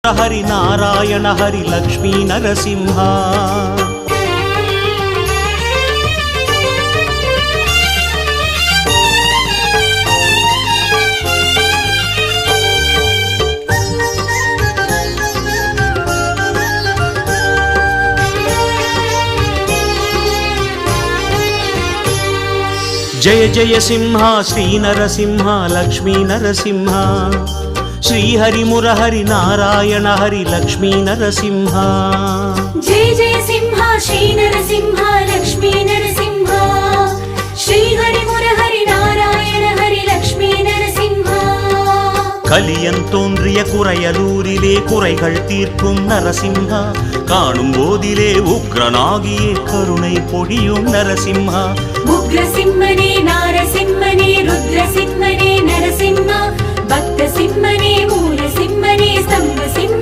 హరి నారాయణ హరి లక్ష్మీ నరసింహ జయ జయ సింహ శ్రీ నరసింహ లక్ష్మీ నరసింహ శ్రీ హరి మురహరి నారాయణ హరి లక్ష్మీ నరసింహ జయ జయ సింహ శ్రీ నరసింహ లక్ష్మీ నరసింహ శ్రీ హరి మురహరి నారాయణ హరి లక్ష్మీ நரசிம்ஹ கலியன் தோன்றிய குறையலூரிலே குறைகள் தீர்க்கும் நரசிம்ஹா காணும் போதிலே உக்ரனாகியே கருணை பொழியும் நரசிம்ஹா உக்ரசிம்மனே நாரசிம்மனே ருத்ரசிம்மனே நரசிம்ம பக்த சிம்மனே மூல சிம்மனே ஸ்தம்ப சிம்ம